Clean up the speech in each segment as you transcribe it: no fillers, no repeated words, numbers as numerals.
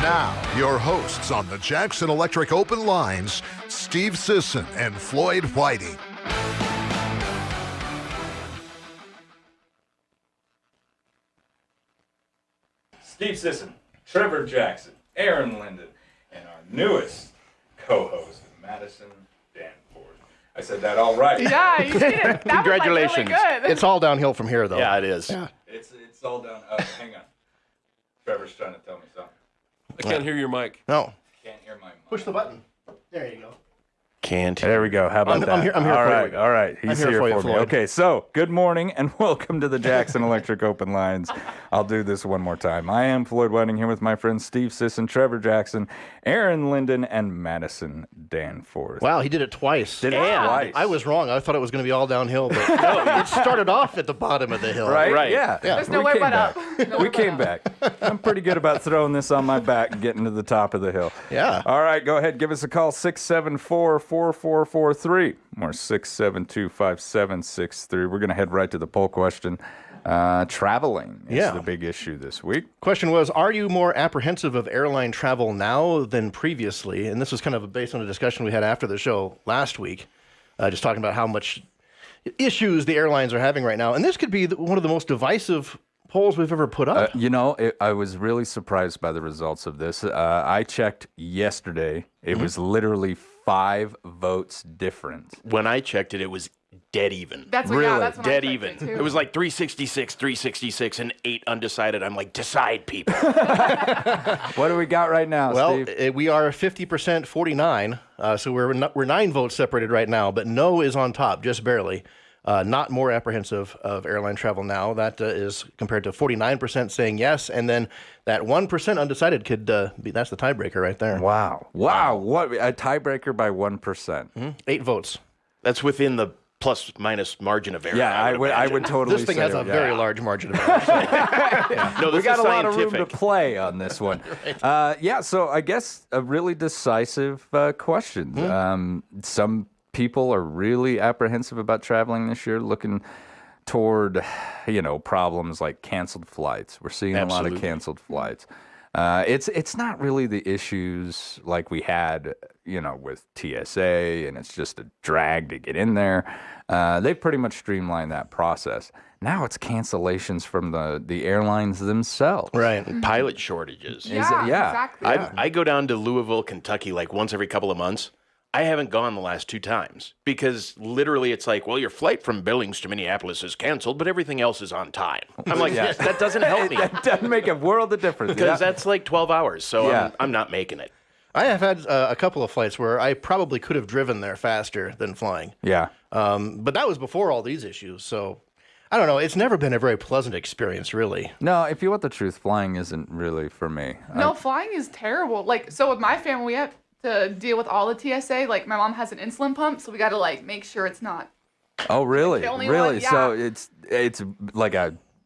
Now, your hosts on the Jackson Electric Open Lines, Steve Sisson and Floyd Whiting. Steve Sisson, Trevor Jackson, Aaron Linden, and our newest co-host, Madison Danforth. I said that all right. Yeah, you did it. That Congratulations. Was like really good. It's all downhill from here, though. Yeah, it is. Yeah. It's all down. Hang on. Trevor's trying to tell me something. I can't hear your mic. No. Can't hear my mic. Push the button. There you go. Can't. There we go. How about that? I'm here for you. All right. He's I'm here for you, me. Floyd. Okay, so good morning and welcome to the Jackson Electric Open Lines. I'll do this one more time. I am Floyd Whiting here with my friends Steve Sisson, Trevor Jackson, Aaron Linden, and Madison Danforth. Wow, he did it twice. Did it twice. I was wrong. I thought it was going to be all downhill, but no, it started off at the bottom of the hill. Right? Yeah. There's We nowhere came but back. up. Nowhere We but came up. back. I'm pretty good about throwing this on my back and getting to the top of the hill. Yeah. All right, go ahead. Give us a call, 674-4443 or 672-5763. We're going to head right to the poll question. Traveling is the big issue this week. Question was, are you more apprehensive of airline travel now than previously? And this was kind of based on a discussion we had after the show last week, just talking about how much issues the airlines are having right now. And this could be one of the most divisive polls we've ever put up. I was really surprised by the results of this. I checked yesterday. It was literally 5 votes different. When I checked it, it was dead even. That's what, Really? yeah, that's what Dead I even. expected, too. It was like 366, and 8 undecided. I'm like, decide, people. What do we got right now, Well, Steve? we are 50%, 49. So we're 9 votes separated right now, but no is on top, just barely. Not more apprehensive of airline travel now. That is compared to 49% saying yes, and then that 1% undecided could be, that's the tiebreaker right there. Wow. What a tiebreaker by 1%. 8 votes. That's within the plus minus margin of error. Yeah, I would totally This thing say has a yeah. very large margin of error. No, We this got is a lot of room scientific. to play on this one. So I guess a really decisive question. Some people are really apprehensive about traveling this year, looking toward, problems like canceled flights. We're seeing a lot of Absolutely. canceled flights. It's not really the issues like we had, with TSA, and it's just a drag to get in there. They've pretty much streamlined that process. Now it's cancellations from the airlines themselves. Right. Pilot shortages. Yeah, yeah. exactly. I go down to Louisville, Kentucky, like once every couple of months. I haven't gone the last 2 times because literally it's like, well, your flight from Billings to Minneapolis is canceled, but everything else is on time. I'm like, Yeah. that doesn't help me That doesn't make a world of difference. because that's like 12 hours. So Yeah. I'm not making it. I have had a couple of flights where I probably could have driven there faster than flying. Yeah. But that was before all these issues. So I don't know. It's never been a very pleasant experience, really. No, if you want the truth, flying isn't really for me. No, flying is terrible. Like, so with my family, we have to deal with all the TSA. Like, my mom has an insulin pump, so we got to, make sure it's not. Oh, really? The only Really? one, yeah. So it's like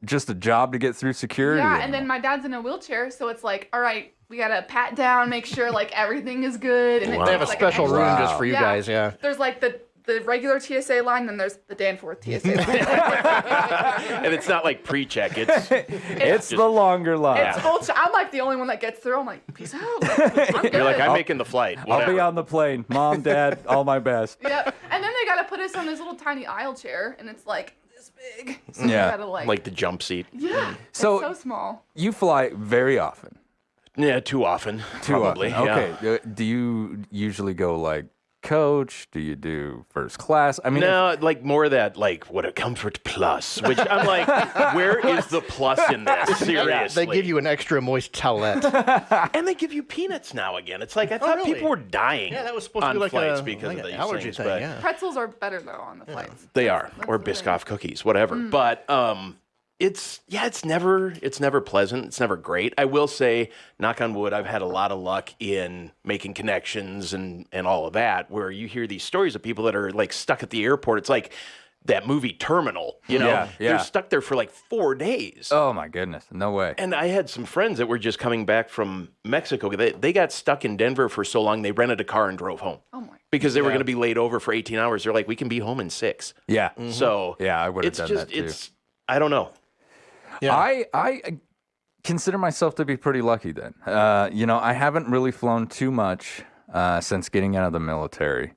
just a job to get through security. Yeah, and then my dad's in a wheelchair, so it's like, all right, we got to pat down, make sure, everything is good. And Wow. They have a it's, special an room extra- just for you guys, yeah. There's, the regular TSA line, then there's the Danforth TSA line. And it's not like pre-check. It's it's the longer line. It's full I'm, the only one that gets through. I'm like, peace out. I'm good. you're like, I'm making the flight. I'll Whatever. be on the plane. Mom, Dad, all my best. Yep. And then they got to put us on this little tiny aisle chair, and it's, this big. So Yeah. you got to, like the jump seat. yeah. So- it's so small. You fly very often. Yeah, too often. Probably. Too often. yeah. Okay. Do you usually go coach? Do you do first class? I mean, No, more of that, what a comfort plus, which I'm like, where is the plus in this? Seriously. They give you an extra moist towelette. and they give you peanuts now again. It's like, I thought really? people were dying Yeah, that was supposed to on be like flights a because like of an these allergy things, thing, but yeah. Pretzels are better, though, on the flights. they are. Or That's Biscoff cookies, whatever. But it's never pleasant. It's never great. I will say, knock on wood, I've had a lot of luck in making connections and all of that, where you hear these stories of people that are stuck at the airport. It's like that movie Terminal, Yeah. They're stuck there for 4 days. oh my goodness, no way. And I had some friends that were just coming back from Mexico. They got stuck in Denver for so long, they rented a car and drove home. Oh, my. Because they were going to be laid over for 18 hours. They're like, we can be home in 6. Yeah. So Yeah, I would have it's done just, that too. it's, I don't know. Yeah. I consider myself to be pretty lucky then. I haven't really flown too much since getting out of the military.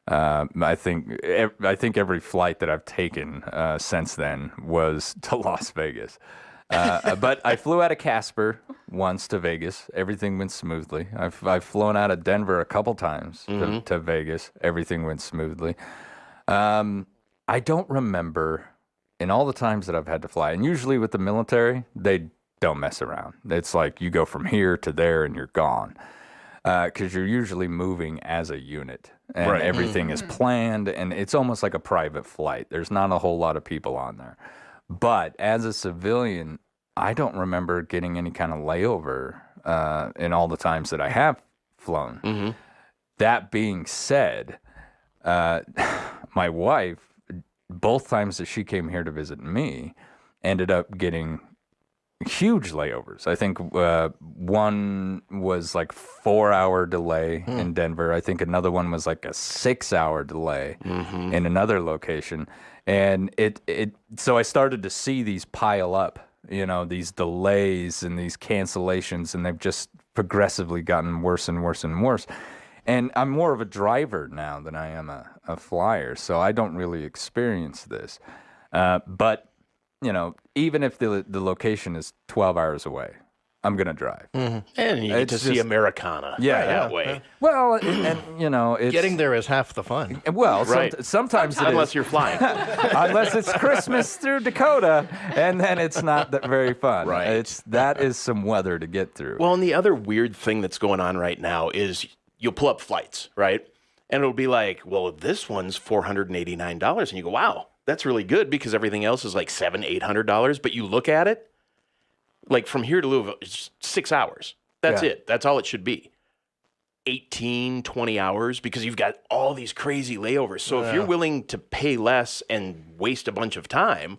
I think every flight that I've taken since then was to Las Vegas. But I flew out of Casper once to Vegas. Everything went smoothly. I've flown out of Denver a couple times to Vegas. Everything went smoothly. I don't remember in all the times that I've had to fly, and usually with the military, they don't mess around. It's like you go from here to there and you're gone. Because you're usually moving as a unit and everything is planned, and it's almost like a private flight. There's not a whole lot of people on there. But as a civilian, I don't remember getting any kind of layover in all the times that I have flown. That being said, my wife, both times that she came here to visit me, ended up getting huge layovers. I think one was like 4-hour delay in Denver. I think another one was like a 6-hour delay in another location. And so I started to see these pile up, these delays and these cancellations, and they've just progressively gotten worse and worse and worse. And I'm more of a driver now than I am a flyer, so I don't really experience this. But even if the location is 12 hours away, I'm going to drive. And you get to see Americana that way. Well, and it's Getting there is half the fun. well, Right. sometimes it Unless is. you're flying. Unless it's Christmas through Dakota, and then it's not that very fun. Right. That is some weather to get through. Well, and the other weird thing that's going on right now is you'll pull up flights, right? And it'll be like, well, this one's $489. And you go, wow, that's really good because everything else is like $700, $800. But you look at it, like from here to Louisville, it's 6 hours. That's it. That's all it should be. 18, 20 hours because you've got all these crazy layovers. So if you're willing to pay less and waste a bunch of time,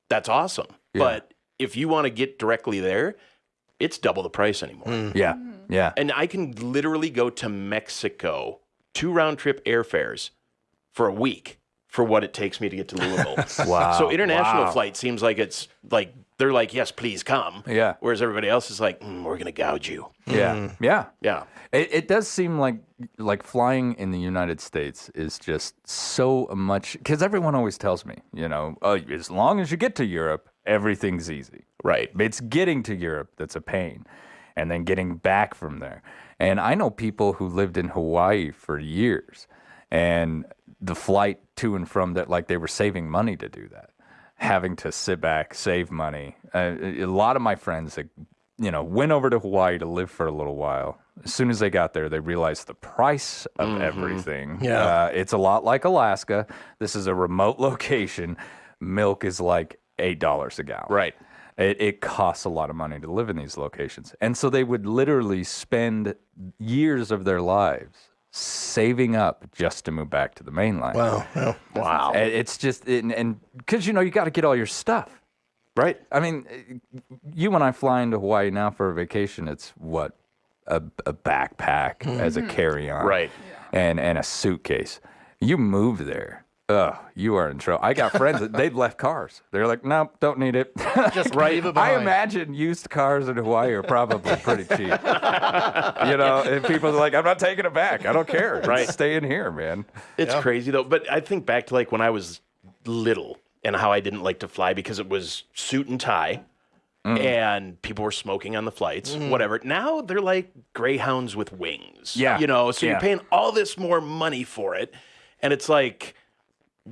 that's awesome. Yeah. But if you want to get directly there, it's double the price anymore. Yeah. And I can literally go to Mexico, 2 round-trip airfares for a week for what it takes me to get to Louisville. Wow. So international flight seems like it's like, they're like, yes, please come. Yeah. Whereas everybody else is like, we're going to gouge you. Yeah. Yeah. It does seem like flying in the United States is just so much, because everyone always tells me, as long as you get to Europe, everything's easy. Right. It's getting to Europe that's a pain, and then getting back from there. And I know people who lived in Hawaii for years, and the flight to and from that, like they were saving money to do that, having to sit back, save money. A lot of my friends that, went over to Hawaii to live for a little while. As soon as they got there, they realized the price of everything. Yeah. It's a lot like Alaska. This is a remote location. Milk is like $8 a gallon. Right. It costs a lot of money to live in these locations. And so they would literally spend years of their lives saving up just to move back to the mainland. Wow. Wow. It's just, and because, you got to get all your stuff. Right. I mean, you and I fly into Hawaii now for a vacation. It's what? A backpack as a carry-on. Right. And a suitcase. You move there. You are in trouble. I got friends that they've left cars. They're like, nope, don't need it. Just leave it I behind. imagine used cars in Hawaii are probably pretty cheap. And people are like, I'm not taking it back. I don't care. It's Right. staying here, man. It's crazy though. But I think back to like when I was little and how I didn't like to fly because it was suit and tie and people were smoking on the flights, whatever. Now they're like Greyhounds with wings. Yeah. So you're paying all this more money for it. And it's like,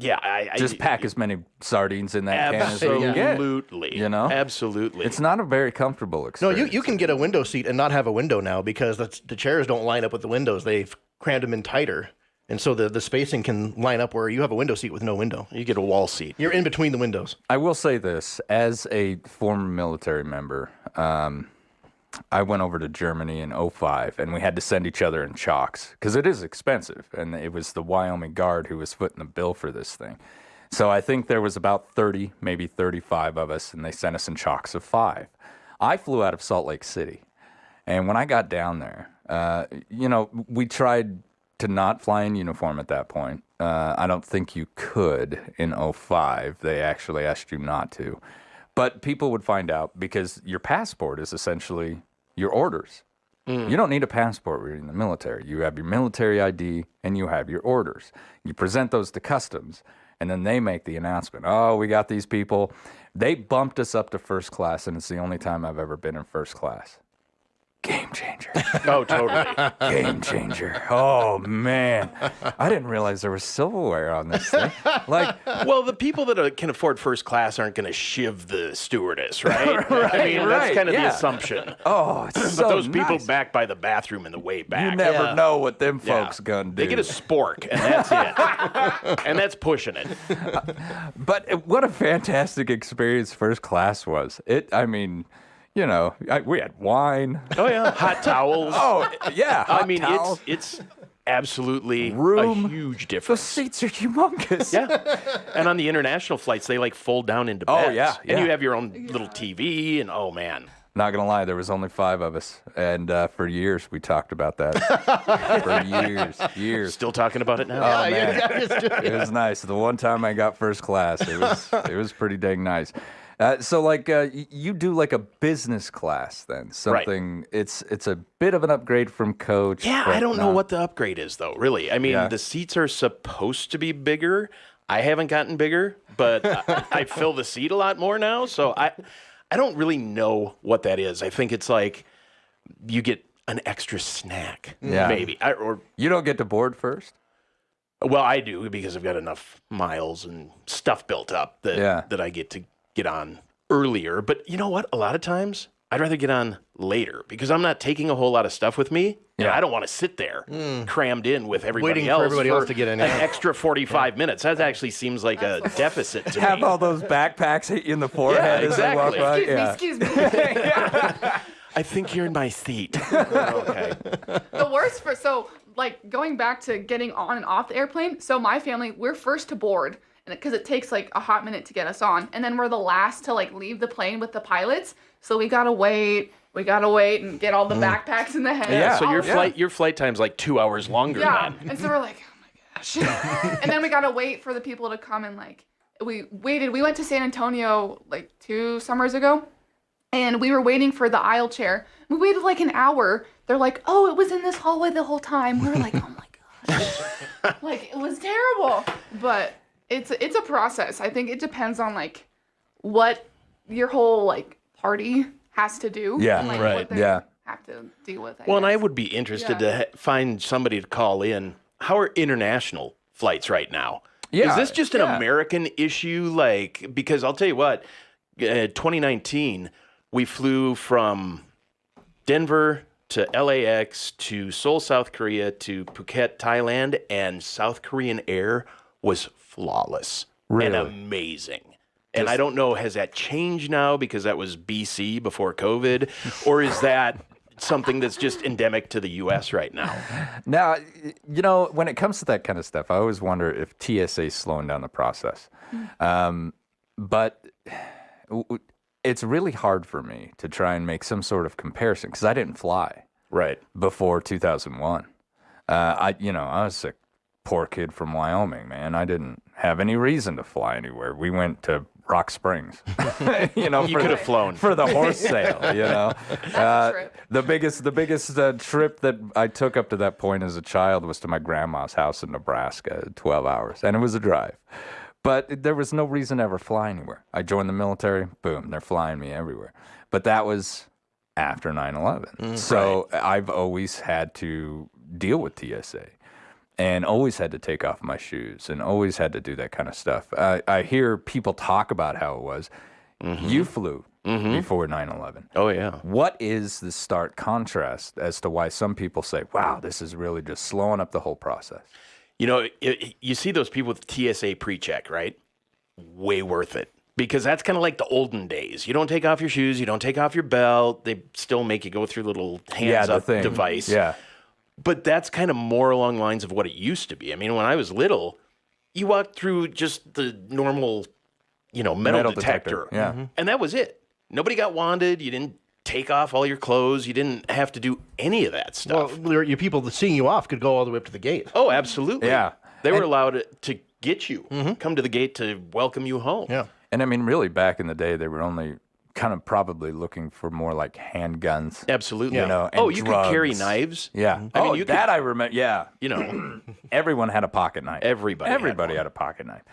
I Just pack as many sardines in that can as you can get. Absolutely. Absolutely. It's not a very comfortable No, experience. you can get a window seat and not have a window now because the chairs don't line up with the windows. They've crammed them in tighter. And so the spacing can line up where you have a window seat with no window. You get a wall seat. You're in between the windows. I will say this, as a former military member, I went over to Germany in 2005, and we had to send each other in chalks because it is expensive. And it was the Wyoming Guard who was footing the bill for this thing. So I think there was about 30, maybe 35 of us, and they sent us in chalks of 5. I flew out of Salt Lake City. And when I got down there, we tried to not fly in uniform at that point. I don't think you could in 2005. They actually asked you not to. But people would find out because your passport is essentially your orders. You don't need a passport when you're in the military. You have your military ID and you have your orders. You present those to customs, and then they make the announcement. Oh, we got these people. They bumped us up to first class, and it's the only time I've ever been in first class. Game changer. Oh, totally. Game changer. Oh, man. I didn't realize there was silverware on this thing. Like, Well, the people that can afford first class aren't going to shiv the stewardess, right? I mean, right, that's kind of the yeah. assumption. oh, it's But so those people nice. back by the bathroom in the way back. You never know what them Yeah. folks gonna do. They get a spork, and that's it. And that's pushing it. But what a fantastic experience first class was. I mean, you know, we had wine. Oh, yeah. Hot towels. Oh, yeah. I hot mean, towels. it's absolutely Room. a huge The difference. seats are humongous. Yeah. And on the international flights, they like fold down into beds. Oh, yeah, And you yeah. have your own little TV, and oh, man. Not gonna lie, there was only 5 of us, and for years we talked about that. For years. Still talking about it now. Oh, man. It was nice. The one time I got first class, it was pretty dang nice. So like you do like a business class then, something. It's a bit of an upgrade from coach. Yeah, but I don't know not- what the upgrade is, though, really. I mean, Yeah. the seats are supposed to be bigger. I haven't gotten bigger, but I fill the seat a lot more now. So I don't really know what that is. I think it's like you get an extra snack, Yeah. maybe. Or You don't get to board first. well, I do because I've got enough miles and stuff built up that I get to get on earlier. But you know what? A lot of times I'd rather get on later because I'm not taking a whole lot of stuff with me. And Yeah. I don't want to sit there crammed in with everybody Waiting for else everybody else to get in, an yeah. extra 45 minutes. That actually seems like a deficit to Have me. all those backpacks hit you in the forehead as they walk exactly. by. Excuse me, excuse me. I think you're in my seat. Okay. The worst for like going back to getting on and off the airplane. So my family, we're first to board, and because it takes like a hot minute to get us on, and then we're the last to like leave the plane with the pilots. So we gotta wait. We gotta wait and get all the backpacks in the head. Yeah, So all your flight time's like 2 hours longer Yeah, then. and so we're like, oh my gosh. And then we gotta wait for the people to come and like, we waited. We went to San Antonio like 2 summers ago, and we were waiting for the aisle chair. We waited like an hour. They're like, oh, it was in this hallway the whole time. We were like, oh my gosh. Like, it was terrible. But it's a process. I think it depends on like what your whole like party has to do. Yeah, and, like, right, what they yeah. have to deal with. Well, and I guess. would be interested Yeah. to find somebody to call in. How are international flights right now? Yeah, Is this just an yeah. American issue? Like, because I'll tell you what, 2019, we flew from Denver to LAX to Seoul, South Korea to Phuket, Thailand, and South Korean Air was flawless and amazing. And I don't know, has that changed now because that was BC before COVID, or is that something that's just endemic to the U.S. right now? Now, you know, when it comes to that kind of stuff, I always wonder if TSA is slowing down the process. But it's really hard for me to try and make some sort of comparison because I didn't fly Right. before 2001. I was a poor kid from Wyoming, man. I didn't have any reason to fly anywhere. We went to Rock Springs, you know, You could have flown. for the horse sale, you know. a trip. The biggest trip that I took up to that point as a child was to my grandma's house in Nebraska, 12 hours, and it was a drive. But there was no reason to ever fly anywhere. I joined the military, boom, they're flying me everywhere. But that was after 9/11. So I've always had to deal with TSA. And always had to take off my shoes and always had to do that kind of stuff. I hear people talk about how it was. You flew before 9/11. Oh, yeah. What is the stark contrast as to why some people say, wow, this is really just slowing up the whole process? You know, you see those people with TSA pre-check, right? Way worth it. Because that's kind of like the olden days. You don't take off your shoes. You don't take off your belt. They still make you go through a little hands-up device. Yeah. But that's kind of more along the lines of what it used to be. I mean, when I was little, you walked through just the normal, metal detector. Yeah. And that was it. Nobody got wanded. You didn't take off all your clothes. You didn't have to do any of that stuff. Well, your people that seeing you off could go all the way up to the gate. Oh, absolutely. Yeah. They were allowed to get you, come to the gate to welcome you home. Yeah. And I mean, really, back in the day, they were only kind of probably looking for more like handguns. Absolutely. You know, oh, and you could carry drugs. knives. Yeah. I mean, oh, you that could, I remember. Yeah. you know, Everyone had a pocket knife. Everybody had Everybody one. had a pocket knife.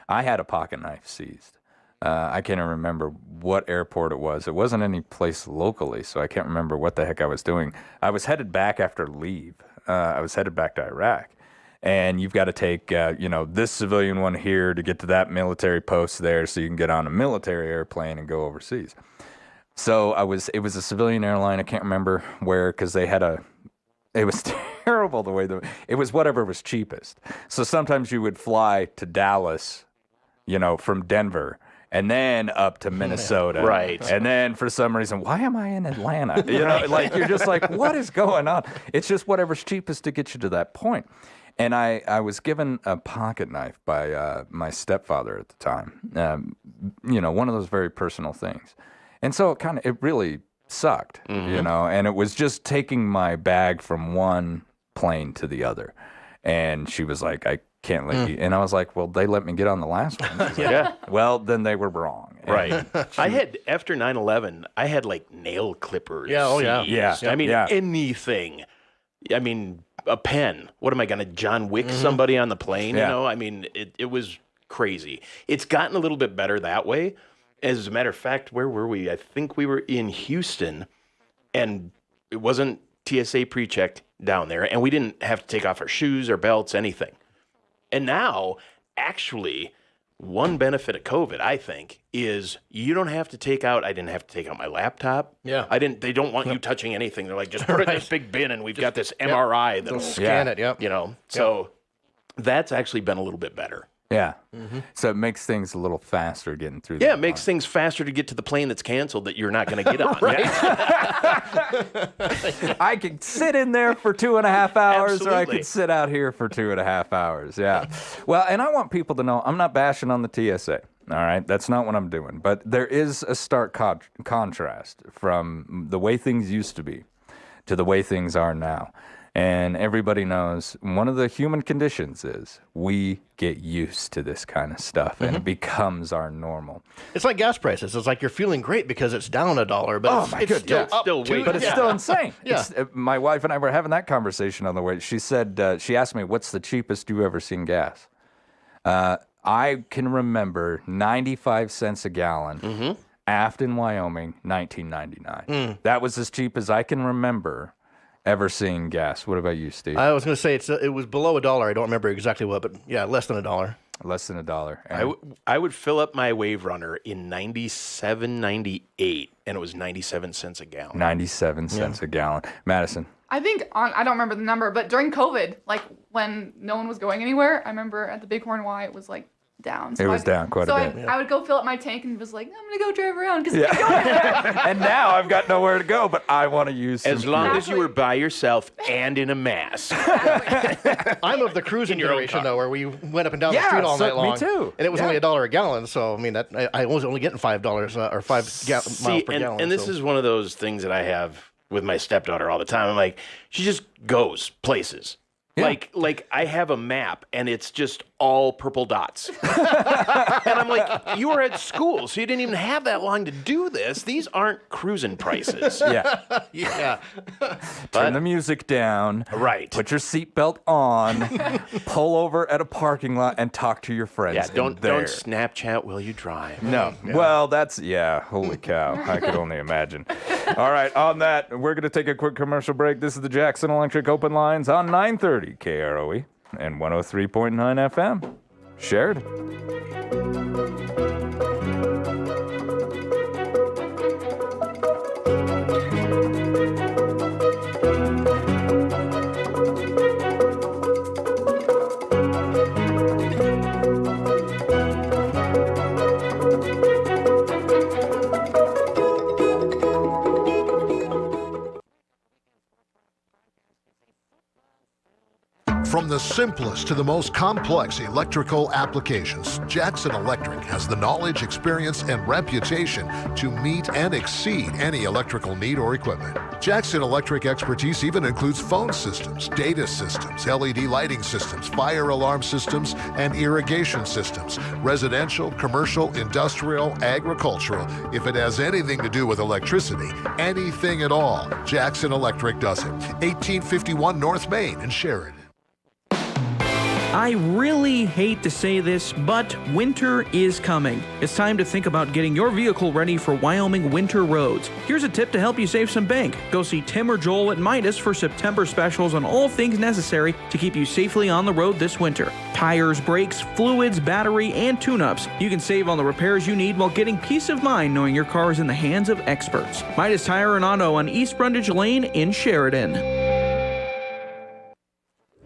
I had a pocket knife seized. I can't even remember what airport it was. It wasn't any place locally, so I can't remember what the heck I was doing. I was headed back after leave. I was headed back to Iraq. And you've got to take, this civilian one here to get to that military post there so you can get on a military airplane and go overseas. So it was a civilian airline. I can't remember where because it was terrible the way it was whatever was cheapest. So sometimes you would fly to Dallas, from Denver and then up to Minnesota. Right. And then for some reason, why am I in Atlanta? Like you're just like, what is going on? It's just whatever's cheapest to get you to that point. And I was given a pocket knife by my stepfather at the time. One of those very personal things. And so it really sucked, and it was just taking my bag from one plane to the other. And she was like, I can't let you. And I was like, well, they let me get on the last one. She's like, Yeah. Well, then they were wrong. right. I had, after 9/11, I had like nail clippers. Yeah, oh, yeah. seized. Yeah, I mean, yeah. anything. I mean, a pen. What am I going to John Wick somebody on the plane? Yeah. I mean, it was crazy. It's gotten a little bit better that way. As a matter of fact, where were we? I think we were in Houston, and it wasn't TSA pre-checked down there, and we didn't have to take off our shoes or belts, anything. And now, actually, one benefit of COVID, I think, is you don't have to take out. I didn't have to take out my laptop. Yeah. They don't want you touching anything. They're like, just put it in this big bin, and we've got this MRI that'll Scan it, yep. So that's actually been a little bit better. Yeah. So it makes things a little faster getting through. Yeah, that it makes line. things faster to get to the plane that's canceled that you're not going to get on. I could sit in there for 2.5 hours, or I Absolutely. could sit out here for 2.5 hours. Yeah. Well, and I want people to know I'm not bashing on the TSA. All right, that's not what I'm doing. But there is a stark contrast from the way things used to be to the way things are now. And everybody knows one of the human conditions is we get used to this kind of stuff, and it becomes our normal. It's like gas prices. It's like you're feeling great because it's down $1, but it's still up Still to- way- But it's yeah. still insane. Yeah. My wife and I were having that conversation on the way. She said, she asked me, what's the cheapest you've ever seen gas? I can remember 95 cents a gallon, Afton, Wyoming, 1999. That was as cheap as I can remember ever seeing gas. What about you, Steve? I was going to say it was below $1. I don't remember exactly what, but yeah, less than $1. Less than $1. I would fill up my Wave Runner in 97, 98, and it was 97 cents a gallon. 97 cents a gallon. Madison. I think I don't remember the number, but during COVID, like when no one was going anywhere, I remember at the Bighorn Y it was like down. It was down quite a bit. I would go fill up my tank and was like, I'm gonna go drive around because it's going anywhere. And now I've got nowhere to go, but I want to use some As long fuel. as you were by yourself and in a mask. I'm of the cruising your own generation, car. though, where we went up and down the Yeah, street all so- night me long. too. And it was Yeah. only $1 a gallon, so I mean, I was only getting $5 or miles See, per and, gallon. and this so. is one of those things that I have with my stepdaughter all the time. I'm like, she just goes places. Like I have a map and it's just all purple dots. And I'm like, you were at school, so you didn't even have that long to do this. These aren't cruising prices. Yeah. yeah. Turn the music down. Right. Put your seatbelt on. Pull over at a parking lot and talk to your friends. Yeah, in don't there. Snapchat while you drive. No. Well, that's, holy cow. I could only imagine. All right, on that, we're going to take a quick commercial break. This is the Jackson Electric Open Lines on 930 KROE and 103.9 FM. Shared. From the simplest to the most complex electrical applications, Jackson Electric has the knowledge, experience, and reputation to meet and exceed any electrical need or equipment. Jackson Electric expertise even includes phone systems, data systems, LED lighting systems, fire alarm systems, and irrigation systems, residential, commercial, industrial, agricultural. If it has anything to do with electricity, anything at all, Jackson Electric does it. 1851 North Main in Sheridan. I really hate to say this, but winter is coming. It's time to think about getting your vehicle ready for Wyoming winter roads. Here's a tip to help you save some bank. Go see Tim or Joel at Midas for September specials on all things necessary to keep you safely on the road this winter. Tires, brakes, fluids, battery, and tune-ups. You can save on the repairs you need while getting peace of mind knowing your car is in the hands of experts. Midas Tire and Auto on East Brundage Lane in Sheridan.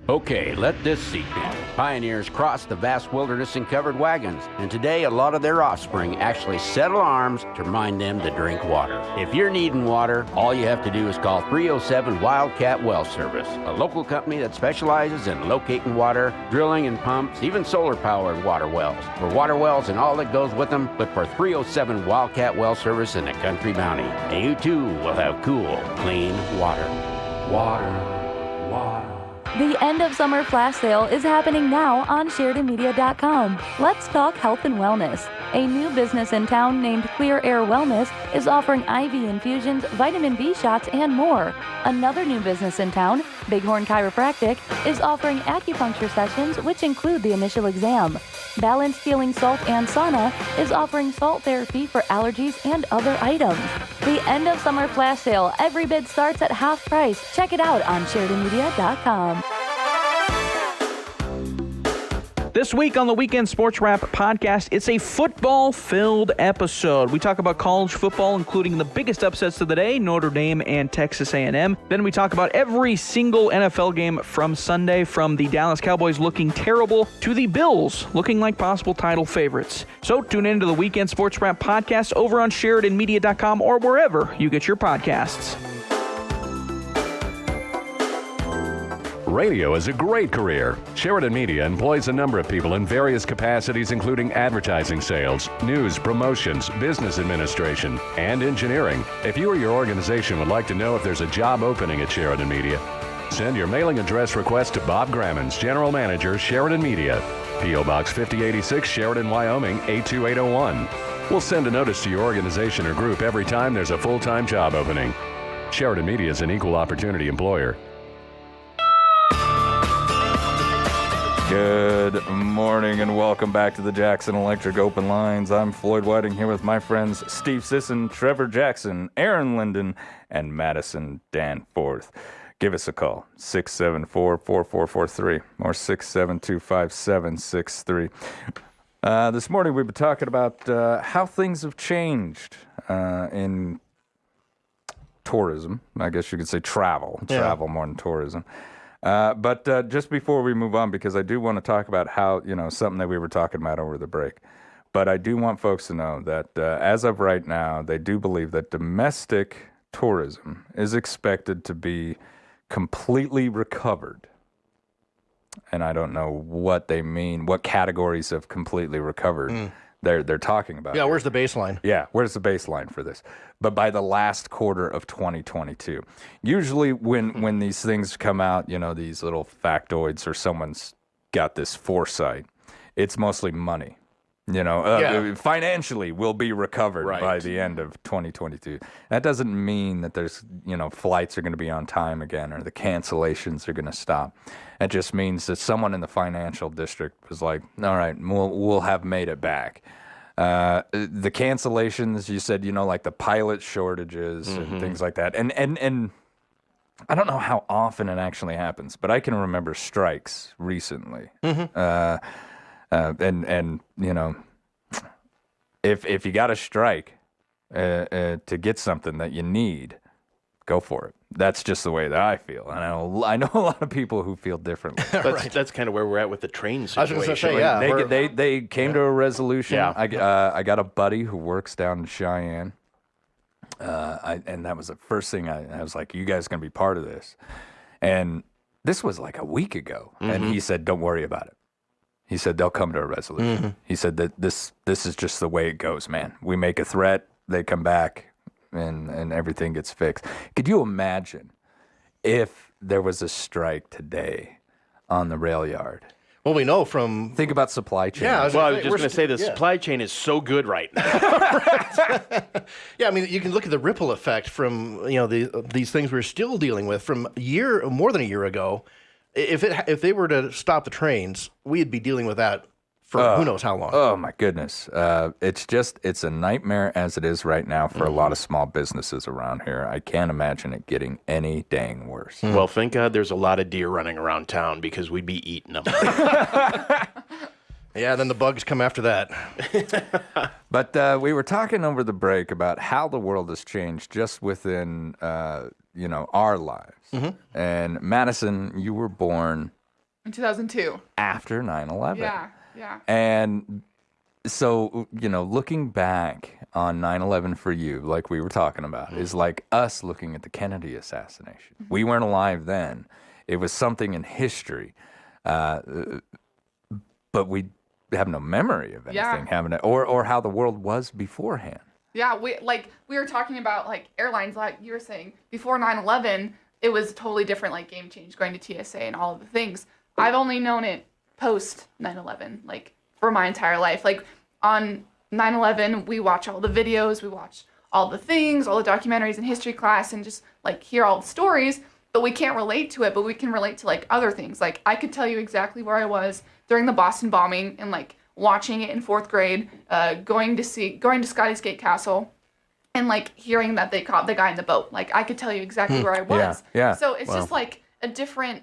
Okay, let this seep in. Pioneers crossed the vast wilderness in covered wagons, and today a lot of their offspring actually set alarms to remind them to drink water. If you're needing water, all you have to do is call 307 Wildcat Well Service, a local company that specializes in locating water, drilling and pumps, even solar-powered water wells. For water wells and all that goes with them, look for 307 Wildcat Well Service in the Country Bounty, and you too will have cool, clean water. Water. The end of summer flash sale is happening now on SheridanMedia.com. Let's talk health and wellness. A new business in town named Clear Air Wellness is offering IV infusions, vitamin B shots, and more. Another new business in town, Bighorn Chiropractic, is offering acupuncture sessions which include the initial exam. Balanced Healing Salt and Sauna is offering salt therapy for allergies and other items. The end of summer flash sale. Every bid starts at half price. Check it out on SheridanMedia.com. This week on the Weekend Sports Wrap podcast, it's a football-filled episode. We talk about college football, including the biggest upsets of the day, Notre Dame and Texas A&M. Then we talk about every single NFL game from Sunday, from the Dallas Cowboys looking terrible to the Bills looking like possible title favorites. So tune into the Weekend Sports Wrap podcast over on SheridanMedia.com or wherever you get your podcasts. Radio is a great career. Sheridan Media employs a number of people in various capacities, including advertising sales, news, promotions, business administration, and engineering. If you or your organization would like to know if there's a job opening at Sheridan Media, send your mailing address request to Bob Grammons, General Manager, Sheridan Media, P.O. Box 5086, Sheridan, Wyoming, 82801. We'll send a notice to your organization or group every time there's a full-time job opening. Sheridan Media is an equal opportunity employer. Good morning and welcome back to the Jackson Electric Open Lines. I'm Floyd Whiting here with my friends Steve Sisson, Trevor Jackson, Aaron Linden, and Madison Danforth. Give us a call, 674-4443 or 672-5763. This morning we've been talking about how things have changed in tourism. I guess you could say travel more than tourism. But just before we move on, because I do want to talk about how, something that we were talking about over the break. But I do want folks to know that as of right now, they do believe that domestic tourism is expected to be completely recovered. And I don't know what they mean, what categories of completely recovered they're talking about. Yeah, where's the baseline? Yeah, where's the baseline for this? But by the last quarter of 2022. Usually when these things come out, these little factoids or someone's got this foresight, it's mostly money. Financially will be recovered by the end of 2022. That doesn't mean that there's, flights are going to be on time again or the cancellations are going to stop. It just means that someone in the financial district was like, all right, we'll have made it back. The cancellations, you said, like the pilot shortages and things like that. And I don't know how often it actually happens, but I can remember strikes recently. And if you got to strike to get something that you need, go for it. That's just the way that I feel. And I know a lot of people who feel differently. That's kind of where we're at with the train situation. I was going to say, They came to a resolution. Yeah. I got a buddy who works down in Cheyenne. And that was the first thing I was like, you guys going to be part of this. And This was like a week ago. And he said, don't worry about it. He said, they'll come to a resolution. He said that this is just the way it goes, man. We make a threat, they come back, and everything gets fixed. Could you imagine if there was a strike today on the rail yard? Well, we know from Think about supply chain. Yeah, Well, I was just going to say the supply chain is so good right now. Yeah, I mean, you can look at the ripple effect from these things we're still dealing with from more than a year ago. If they were to stop the trains, we'd be dealing with that for who knows how long. Oh my goodness. It's a nightmare as it is right now for a lot of small businesses around here. I can't imagine it getting any dang worse. Well, thank God there's a lot of deer running around town because we'd be eating them. Yeah, then the bugs come after that. But we were talking over the break about how the world has changed just within our lives. And Madison, you were born In 2002. after 9/11. Yeah. And so, looking back on 9/11 for you, like we were talking about, is like us looking at the Kennedy assassination. We weren't alive then. It was something in history. But we have no memory of anything happening or how the world was beforehand. Yeah, we were talking about like airlines, like you were saying, before 9/11, it was totally different, like game change, going to TSA and all of the things. I've only known it post 9/11, like for my entire life. Like on 9/11, we watch all the videos, we watch all the things, all the documentaries in history class, and just like hear all the stories, but we can't relate to it, but we can relate to like other things. Like I could tell you exactly where I was during the Boston bombing and like watching it in 4th grade, going to Scotty's Gate Castle, and like hearing that they caught the guy in the boat. Like I could tell you exactly where I was. Yeah. So it's just like a different,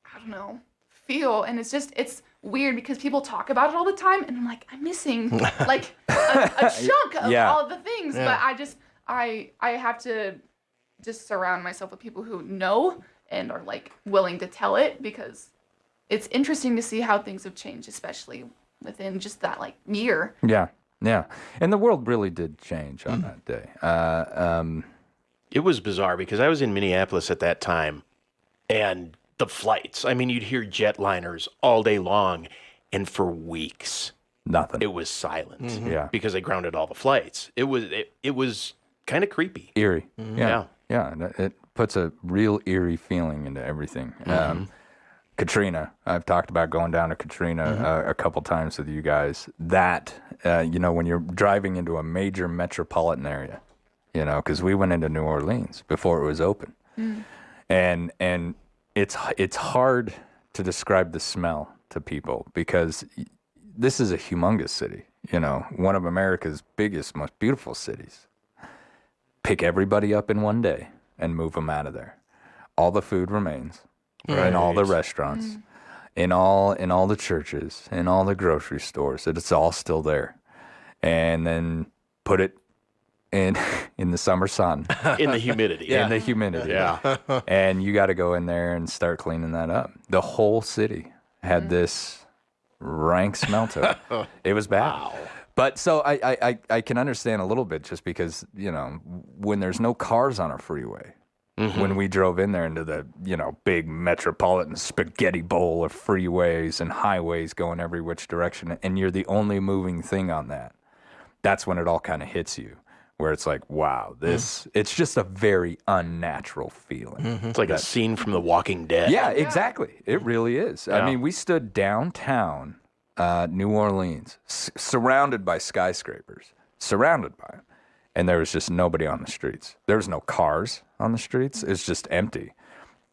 I don't know, feel, and it's weird because people talk about it all the time, and I'm like, I'm missing like a chunk of all of the things. But I have to just surround myself with people who know and are like willing to tell it, because it's interesting to see how things have changed, especially within just that like year. Yeah. And the world really did change on that day. It was bizarre because I was in Minneapolis at that time, and the flights, I mean, you'd hear jetliners all day long, and for weeks, nothing. It was silent. Yeah. Because they grounded all the flights. It was kind of creepy. Eerie. Yeah. Yeah. It puts a real eerie feeling into everything. Katrina, I've talked about going down to Katrina a couple times with you guys. That, when you're driving into a major metropolitan area, because we went into New Orleans before it was open. And it's hard to describe the smell to people because this is a humongous city, one of America's biggest, most beautiful cities. Pick everybody up in one day and move them out of there. All the food remains. In all the restaurants, in all the churches, in all the grocery stores, it's all still there. And then put it in the summer sun. In the humidity. In the humidity. Yeah. And you got to go in there and start cleaning that up. The whole city had this rank smell to it. It was bad. Wow. But so I can understand a little bit just because, when there's no cars on a freeway, when we drove in there into the, big metropolitan spaghetti bowl of freeways and highways going every which direction, and you're the only moving thing on that, that's when it all kind of hits you, where it's like, wow, it's just a very unnatural feeling. It's like a scene from The Walking Dead. Yeah, exactly. It really is. Yeah. I mean, we stood downtown New Orleans, surrounded by skyscrapers, and there was just nobody on the streets. There was no cars on the streets. It's just empty.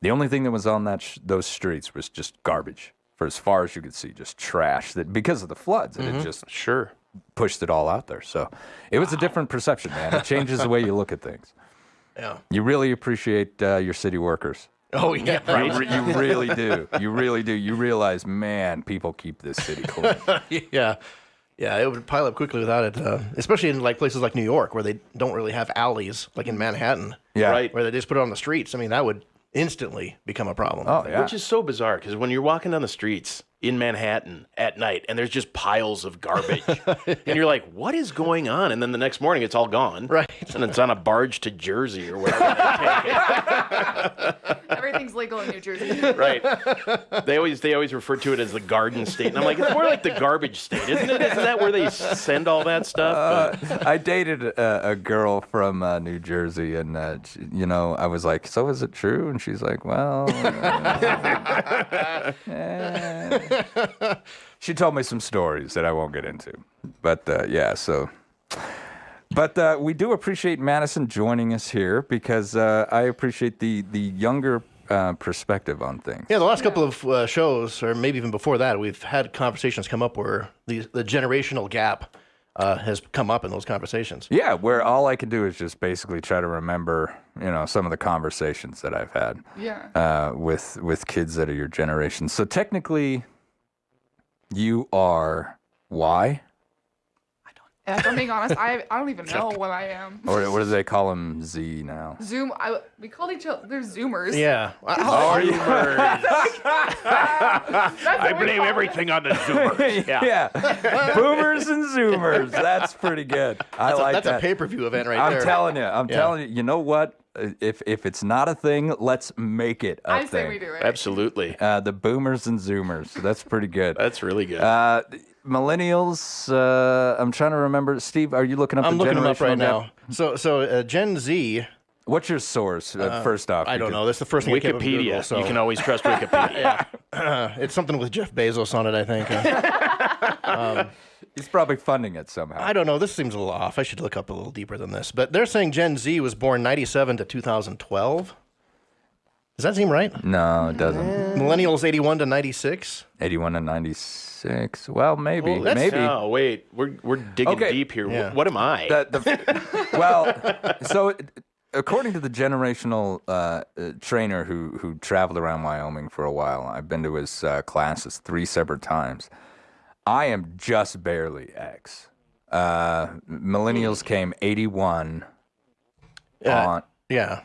The only thing that was on those streets was just garbage for as far as you could see, just trash that because of the floods. And it just pushed it all out there. So it was a different perception, man. It changes the way you look at things. Yeah. You really appreciate your city workers. Oh, yeah. You really do. You really do. You realize, man, people keep this city clean. Yeah. Yeah, it would pile up quickly without it, especially in like places like New York where they don't really have alleys, like in Manhattan. Yeah. Right. Where they just put it on the streets. I mean, that would instantly become a problem. Oh, yeah. Which is so bizarre because when you're walking down the streets in Manhattan at night and there's just piles of garbage and you're like, what is going on? And then the next morning it's all gone. Right. And it's on a barge to Jersey or wherever they take it. Everything's legal in New Jersey. Right. They always refer to it as the Garden State, and I'm like, it's more like the garbage state, isn't it? Isn't that where they send all that stuff? I dated a girl from New Jersey, and I was like, "So is it true?" And she's like, "Well." She told me some stories that I won't get into, but yeah. So, but we do appreciate Madison joining us here because I appreciate the younger perspective on things. Yeah, the last couple of shows, or maybe even before that, we've had conversations come up where the generational gap has come up in those conversations. Yeah, where all I can do is just basically try to remember, some of the conversations that I've had. Yeah. With kids that are your generation. So technically, you are Y? If I'm being honest, I don't even know what I am. Or what do they call them? Z now? We called each other, they're Zoomers. Yeah. I That's blame everything on the Zoomers. Yeah. Boomers and Zoomers. That's pretty good. I like that's that. a pay-per-view event right I'm there. telling you. You know what? If it's not a thing, let's make it a I thing. say we do it. Absolutely. The Boomers and Zoomers. That's pretty good. That's really good. Millennials. I'm trying to remember. Steve, are you looking up? I'm the looking them up right generational now. gap? So Gen Z. What's your source? First off, I don't know. That's the first thing that came up in Wikipedia. Google, so. You can always trust Wikipedia. It's something with Jeff Bezos on it, I think. He's probably funding it somehow. I don't know. This seems a little off. I should look up a little deeper than this. But they're saying Gen Z was born 97 to 2012. Does that seem right? No, it doesn't. Millennials 81 to 96. 81 and 96. Well, maybe. Well, that's- maybe. No, wait. We're digging Okay. deep here. Yeah. What am I? So according to the generational trainer who traveled around Wyoming for a while, I've been to his classes 3 separate times. I am just barely X. Millennials came 81 on, Yeah.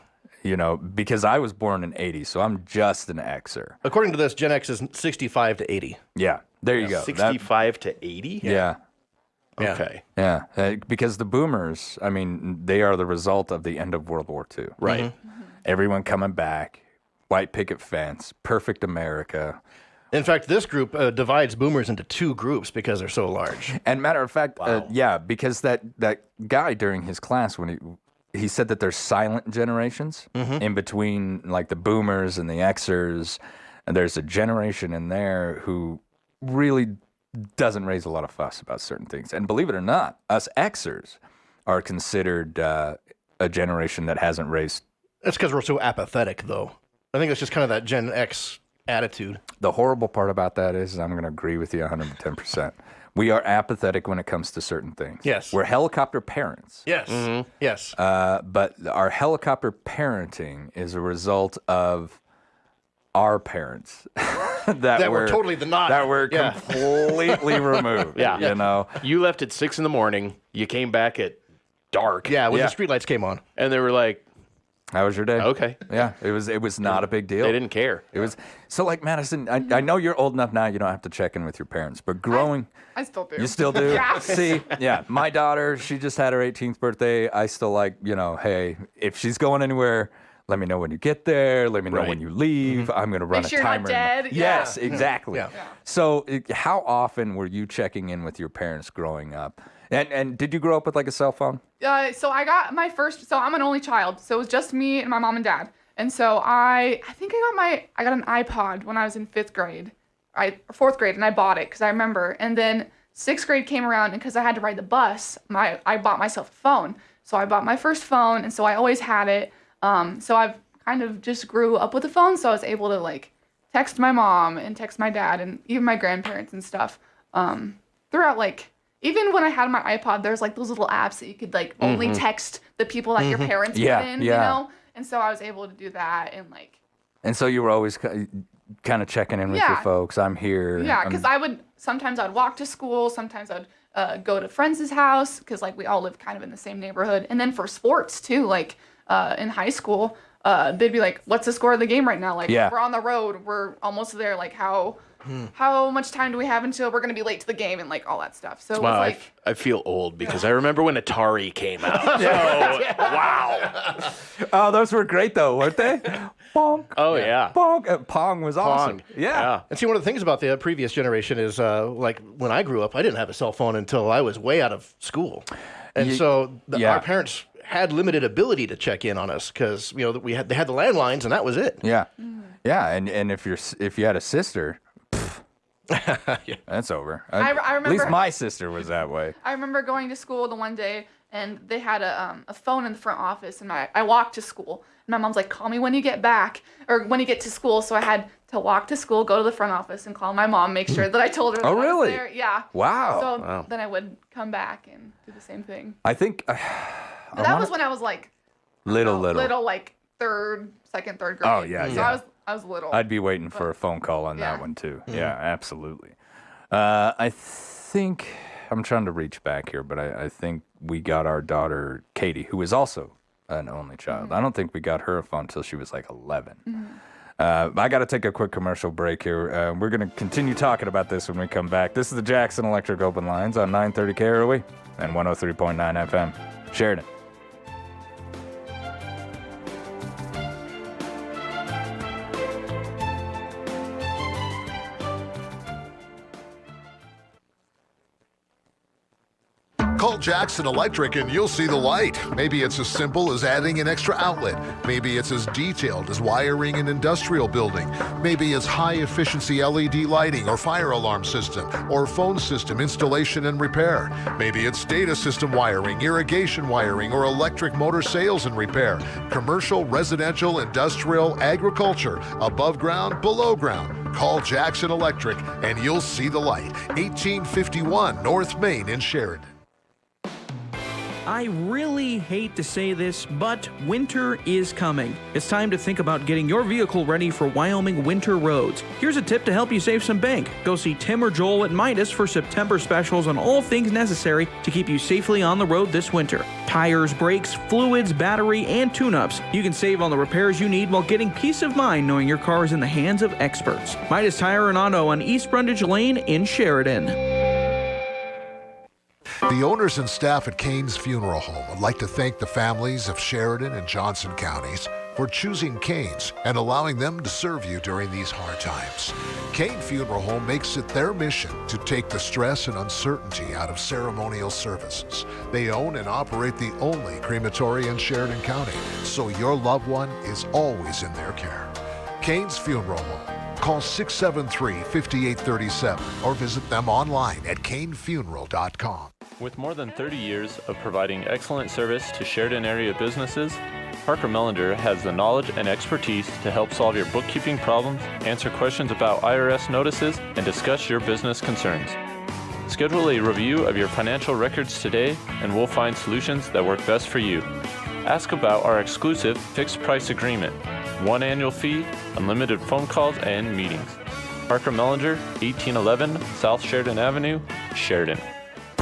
because I was born in 80, so I'm just an Xer. According to this, Gen X is 65 to 80. Yeah, there you go. 65 to 80? Yeah. Yeah. Okay. Yeah, because the boomers, they are the result of the end of World War II. Right. Everyone coming back, white picket fence, perfect America. In fact, this group divides boomers into 2 groups because they're so large. And matter of fact, because that guy during his class, when he said that there's silent generations in between like the boomers and the Xers, and there's a generation in there who really doesn't raise a lot of fuss about certain things. And believe it or not, us Xers are considered a generation that hasn't raised. That's because we're so apathetic, though. I think it's just kind of that Gen X attitude. The horrible part about that is I'm going to agree with you 110%. We are apathetic when it comes to certain things. Yes. We're helicopter parents. Yes. Yes. But our helicopter parenting is a result of our parents that were totally not. that were completely removed. Yeah. You left at 6 a.m. You came back at dark. Yeah, when the streetlights came on. And they were like, how was your day? Okay. Yeah, it was not a big deal. They didn't care. It was so like Madison. I know you're old enough now. You don't have to check in with your parents, but growing. I still do. You still do? Yeah. See, yeah. My daughter, she just had her 18th birthday. I still like, hey, if she's going anywhere, let me know when you get there. Let me know when you leave. I'm going to run Make a sure you're timer. not dead. Yes, exactly. Yeah. So how often were you checking in with your parents growing up? And did you grow up with like a cell phone? So I got my first. So I'm an only child. So it was just me and my mom and dad. And so I think I got an iPod when I was in 5th grade, or 4th grade, and I bought it because I remember. And then 6th grade came around, and because I had to ride the bus, I bought myself a phone. So I bought my first phone, and so I always had it. So I've kind of just grew up with a phone, so I was able to like text my mom and text my dad and even my grandparents and stuff throughout like. Even when I had my iPod, there's like those little apps that you could like only text the people that your parents put in, you know? And so I was able to do that and like. And so you were always kind of checking in with your folks. I'm here. Yeah, because sometimes I'd walk to school, sometimes I'd go to friends' house because like we all live kind of in the same neighborhood. And then for sports too, like in high school, they'd be like, "What's the score of the game right now? Like, Yeah. we're on the road. We're almost there. Like, how much time do we have until we're gonna be late to the game and like all that stuff?" So it was Wow, like, I feel old because I remember when Atari came out. So, wow. Oh, those were great though, weren't they? Bonk. Oh, yeah. Bonk. Pong was awesome. Pong. Yeah. And see, one of the things about the previous generation is, like, when I grew up, I didn't have a cell phone until I was way out of school. And so yeah. our parents had limited ability to check in on us because, you know, they had the landlines and that was it. Yeah. Yeah. And if you had a sister, that's over. I At remember- least my sister was that way. I remember going to school the one day and they had a phone in the front office, and I walked to school. And my mom's like, "Call me when you get back or when you get to school." So I had to walk to school, go to the front office, and call my mom, make sure that I told her. Oh, that I was really? there. Yeah. Wow. So then I would come back and do the same thing. I think But that was when I was like little. like second, third grade. Oh, yeah, So yeah. I was little. I'd be waiting for a phone call on Yeah. that one too. Yeah, absolutely. I think I'm trying to reach back here, but I think we got our daughter Katie, who is also an only child. I don't think we got her a phone until she was like 11. I got to take a quick commercial break here. We're going to continue talking about this when we come back. This is the Jackson Electric Open Lines on 930 KROE and 103.9 FM. Sheridan. Call Jackson Electric and you'll see the light. Maybe it's as simple as adding an extra outlet. Maybe it's as detailed as wiring an industrial building. Maybe it's high-efficiency LED lighting or fire alarm system or phone system installation and repair. Maybe it's data system wiring, irrigation wiring, or electric motor sales and repair. Commercial, residential, industrial, agriculture, above ground, below ground. Call Jackson Electric and you'll see the light. 1851 North Main in Sheridan. I really hate to say this, but winter is coming. It's time to think about getting your vehicle ready for Wyoming winter roads. Here's a tip to help you save some bank. Go see Tim or Joel at Midas for September specials on all things necessary to keep you safely on the road this winter. Tires, brakes, fluids, battery, and tune-ups. You can save on the repairs you need while getting peace of mind knowing your car is in the hands of experts. Midas Tire and Auto on East Brundage Lane in Sheridan. The owners and staff at Kane's Funeral Home would like to thank the families of Sheridan and Johnson counties for choosing Kane's and allowing them to serve you during these hard times. Kane Funeral Home makes it their mission to take the stress and uncertainty out of ceremonial services. They own and operate the only crematory in Sheridan County, so your loved one is always in their care. Kane's Funeral Home. Call 673-5837 or visit them online at kanefuneral.com. With more than 30 years of providing excellent service to Sheridan area businesses, Parker Melander has the knowledge and expertise to help solve your bookkeeping problems, answer questions about IRS notices, and discuss your business concerns. Schedule a review of your financial records today, and we'll find solutions that work best for you. Ask about our exclusive fixed price agreement, 1 annual fee, unlimited phone calls, and meetings. Parker Melander, 1811 South Sheridan Avenue, Sheridan.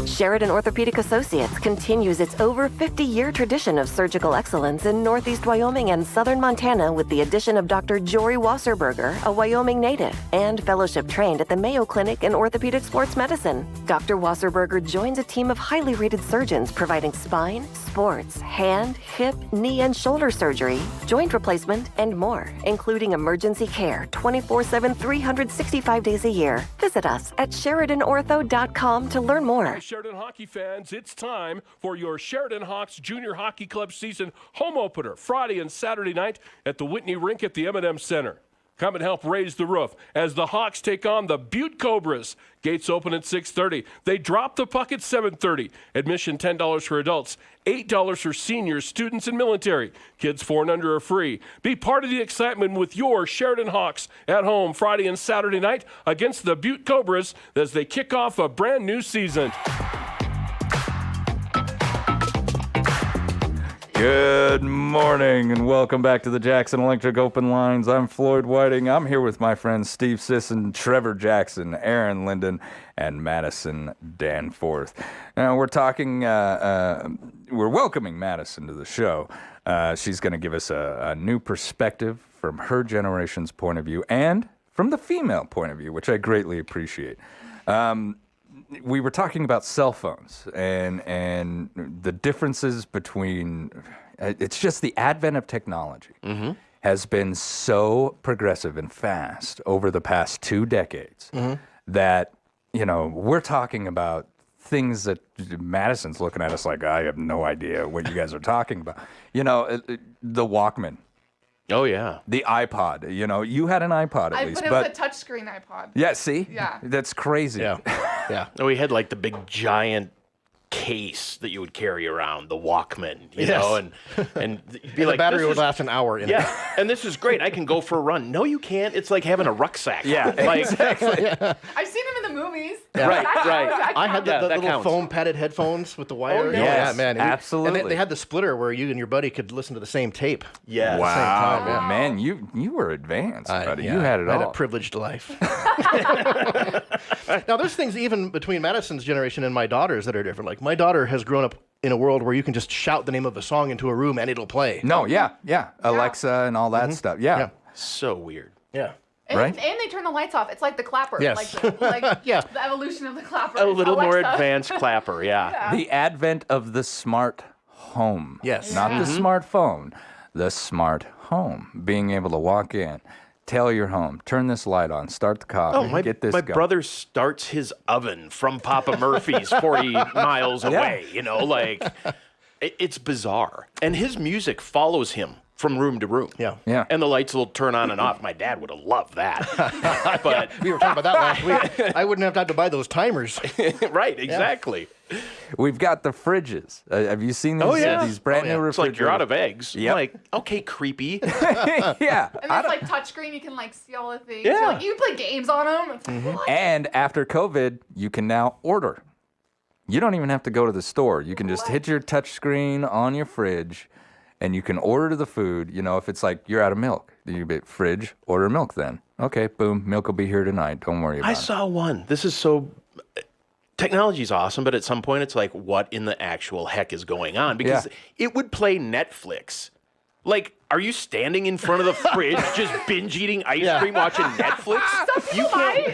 Sheridan Orthopedic Associates continues its over 50-year tradition of surgical excellence in Northeast Wyoming and Southern Montana with the addition of Dr. Jory Wasserberger, a Wyoming native, and fellowship trained at the Mayo Clinic in Orthopedic Sports Medicine. Dr. Wasserberger joins a team of highly rated surgeons providing spine, sports, hand, hip, knee, and shoulder surgery, joint replacement, and more, including emergency care 24/7, 365 days a year. Visit us at SheridanOrtho.com to learn more. Sheridan hockey fans, it's time for your Sheridan Hawks Junior Hockey Club season home opener Friday and Saturday night at the Whitney Rink at the M&M Center. Come and help raise the roof as the Hawks take on the Butte Cobras. Gates open at 6:30. They drop the puck at 7:30. Admission $10 for adults, $8 for seniors, students, and military. Kids 4 and under are free. Be part of the excitement with your Sheridan Hawks at home Friday and Saturday night against the Butte Cobras as they kick off a brand new season. Good morning and welcome back to the Jackson Electric Open Lines. I'm Floyd Whiting. I'm here with my friends Steve Sisson, Trevor Jackson, Aaron Linden, and Madison Danforth. Now we're talking, we're welcoming Madison to the show. She's going to give us a new perspective from her generation's point of view and from the female point of view, which I greatly appreciate. We were talking about cell phones and the differences between, it's just the advent of technology has been so progressive and fast over the past 2 decades that, you know, we're talking about things that Madison's looking at us like, I have no idea what you guys are talking about. You know, the Walkman. Oh, yeah. The iPod. You know, you had an iPod at least. But it was a touchscreen iPod. Yeah, see? Yeah. That's crazy. Yeah. Yeah. And we had like the big giant case that you would carry around, the Walkman, you Yes. know, and you'd be The like, battery this would is- last an hour. In Yeah, and this is great. I can go for a run. No, you can't. It's like having a rucksack. Yeah, like, exactly. I've seen them in the movies. Yeah. Right, I right. I had the Yeah, that little counts. foam padded headphones with the wire. yeah. Yes, man. absolutely. And they had the splitter where you and your buddy could listen to the same tape. Yes. Wow, time, yeah. man, you were advanced, buddy. Yeah, You had it I had all. a privileged life. Now, there's things even between Madison's generation and my daughter's that are different. Like, my daughter has grown up in a world where you can just shout the name of a song into a room and it'll play. No, yeah. Alexa and all that stuff. Yeah. Yeah. So weird. Yeah. And, Right? and they turn the lights off. It's like the clapper. Yes. Like Yeah. the evolution of the clapper. A little more Alexa. advanced clapper, yeah. The advent of the smart home. Yes. Not the smartphone, the smart home. Being able to walk in, tell your home, turn this light on, start the coffee, Oh, get this my going. brother starts his oven from Papa Murphy's 40 miles away, you know, like, it's bizarre. And his music follows him from room to room. Yeah. Yeah. And the lights will turn on and off. My dad would have loved that. But, We were talking about that last week. I wouldn't have had to buy those timers. right, exactly. We've got the fridges. Have you seen these, Oh, yeah. these brand new It's like you're out of refrigerators? eggs. Yep. Like, okay, creepy. Yeah. And it's like touchscreen. You can like see all the things. Yeah. Like, you can play games on them. It's like, what? And after COVID, you can now order. You don't even have to go to the store. You can just hit your touch screen on your fridge and you can order the food. You know, if it's like you're out of milk, then you be fridge, order milk then. Okay, boom, milk will be here tonight. Don't worry about I it. saw one. This is so. Technology's awesome, but at some point it's like, what in the actual heck is going on? Because it would play Netflix. Like, are you standing in front of the fridge just binge eating ice cream watching Netflix?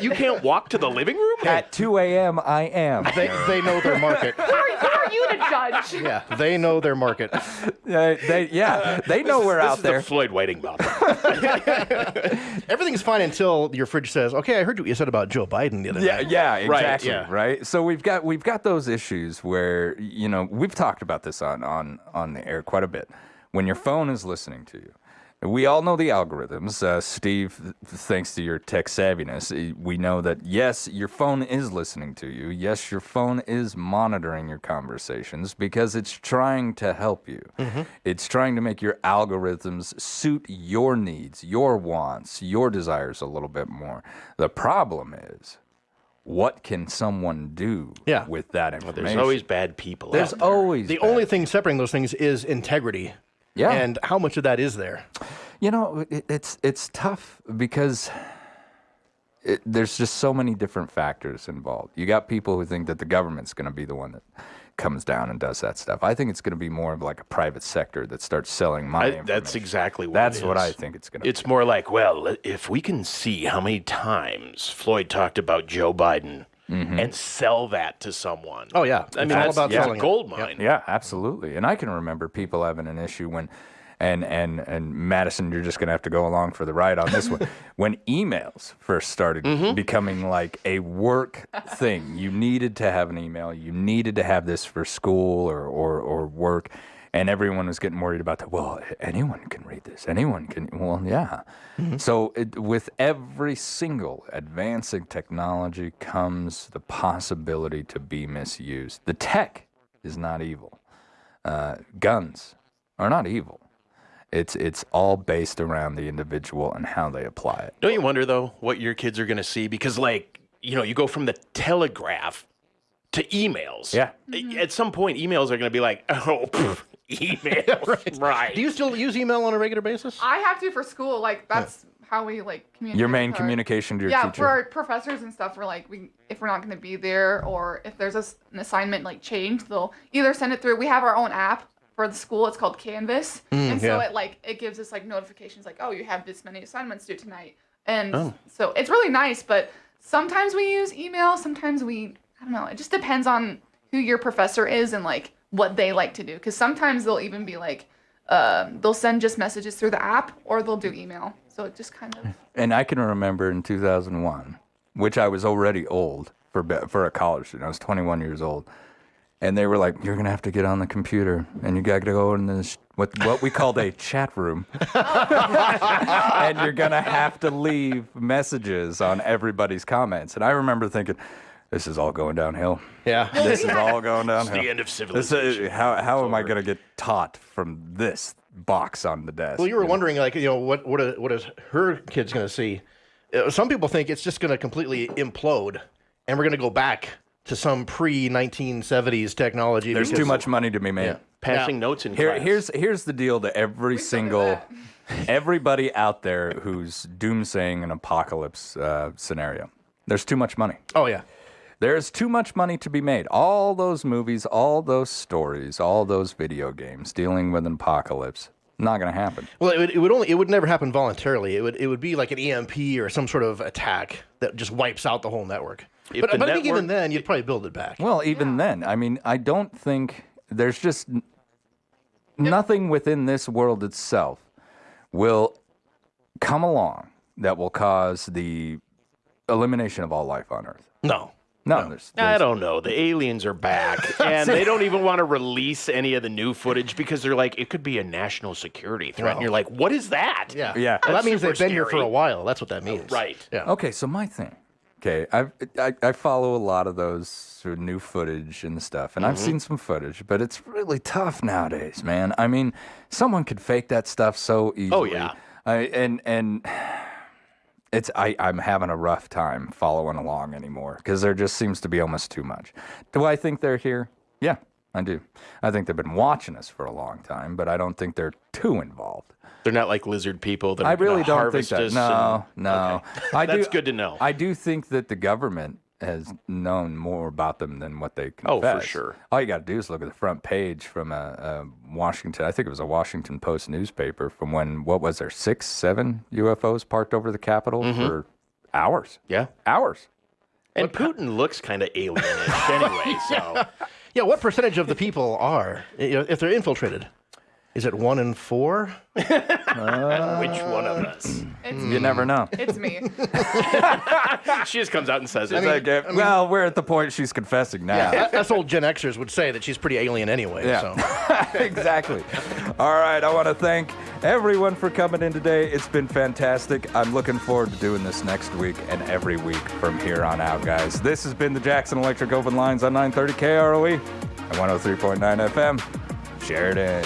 You can't walk to the living room? At 2 a.m., I am. They know their market. Who are you to judge? Yeah, they know their market. They know we're This out is there. the Floyd Whiting model. Everything's fine until your fridge says, "Okay, I heard what you said about Joe Biden the other night." Yeah, exactly. yeah. Right. So we've got those issues where, you know, we've talked about this on the air quite a bit. When your phone is listening to you, we all know the algorithms. Steve, thanks to your tech savviness, we know that yes, your phone is listening to you. Yes, your phone is monitoring your conversations because it's trying to help you. It's trying to make your algorithms suit your needs, your wants, your desires a little bit more. The problem is, what can someone do with that information? There's always bad people. There's out there. always The bad. only thing separating those things is integrity. Yeah. And how much of that is there? You know, it's tough because there's just so many different factors involved. You got people who think that the government's going to be the one that comes down and does that stuff. I think it's going to be more of like a private sector that starts selling my information. That's exactly what That's it what is. I think it's going to be. It's more like, well, if we can see how many times Floyd talked about Joe Biden and sell that to someone. Oh, yeah. I mean, It's all that's about a selling it. gold mine. Yeah, absolutely. And I can remember people having an issue when, and Madison, you're just going to have to go along for the ride on this one. When emails first started becoming like a work thing, you needed to have an email. You needed to have this for school or work. And everyone was getting worried about that. Well, anyone can read this. Anyone can. Well, yeah. So with every single advancing technology comes the possibility to be misused. The tech is not evil. Guns are not evil. It's all based around the individual and how they apply it. Don't you wonder, though, what your kids are going to see? Because, like, you know, you go from the telegraph to emails. Yeah. At some point, emails are going to be like, oh, Emails. Right. Do you still use email on a regular basis? I have to for school. Like that's how we like communicate. Your main with our- communication to your Yeah, teacher. for our professors and stuff, we're like, if we're not going to be there, or if there's an assignment like changed, they'll either send it through. We have our own app for the school. It's called Canvas, and so it gives us like notifications, like, oh, you have this many assignments due tonight, and so it's really nice. But sometimes we use email, sometimes I don't know. It just depends on who your professor is and like what they like to do. Because sometimes they'll even be like, they'll send just messages through the app, or they'll do email. So it just kind of. And I can remember in 2001, which I was already old for a college student. I was 21 years old. And they were like, you're going to have to get on the computer and you got to go in this, what we called a chat room. And you're going to have to leave messages on everybody's comments. And I remember thinking, this is all going downhill. Yeah. This is all going downhill. It's the end of civilization. How am I going to get taught from this box on the desk? Well, you were wondering, like, what is her kids going to see? Some people think it's just going to completely implode, and we're going to go back to some pre-1970s technology. There's too much money to be made. Yeah. Passing notes in class. Here's the deal to everybody out there who's doomsaying an apocalypse scenario. There's too much money. Oh, yeah. There's too much money to be made. All those movies, all those stories, all those video games dealing with an apocalypse, not going to happen. Well, it would never happen voluntarily. It would be like an EMP or some sort of attack that just wipes out the whole network. But I think even then, you'd probably build it back. Well, even then, I mean, I don't think there's just nothing within this world itself will come along that will cause the elimination of all life on Earth. No. I don't know. The aliens are back, and they don't even want to release any of the new footage because they're like, it could be a national security threat. And you're like, what is that? Yeah. Yeah. Well, that means super they've been here for scary. a while. That's what that means. Right. Yeah. Okay, so my thing. Okay, I follow a lot of those sort of new footage and stuff, and I've seen some footage, but it's really tough nowadays, man. I mean, someone could fake that stuff so easily. Oh, yeah. I'm having a rough time following along anymore because there just seems to be almost too much. Do I think they're here? Yeah, I do. I think they've been watching us for a long time, but I don't think they're too involved. They're not like lizard people that I are gonna really don't think harvest that. us. No. Okay. That's good to know. I do think that the government has known more about them than what they confess. Oh, for sure. All you got to do is look at the front page from a Washington, I think it was a Washington Post newspaper from when, what was there, 6, 7 UFOs parked over the Capitol for hours. Yeah. Hours. And Putin looks kind of alien-ish anyway, so. Yeah, what percentage of the people are, if they're infiltrated? Is it 1 in 4? Which one of us? You never know. It's me. She just comes out and says it. Well, we're at the point she's confessing now. Yeah, us old Gen Xers would say that she's pretty alien anyway. Yeah. So. Exactly. All right, I want to thank everyone for coming in today. It's been fantastic. I'm looking forward to doing this next week and every week from here on out, guys. This has been the Jackson Electric Open Lines on 930 KROE and 103.9 FM. Sheridan.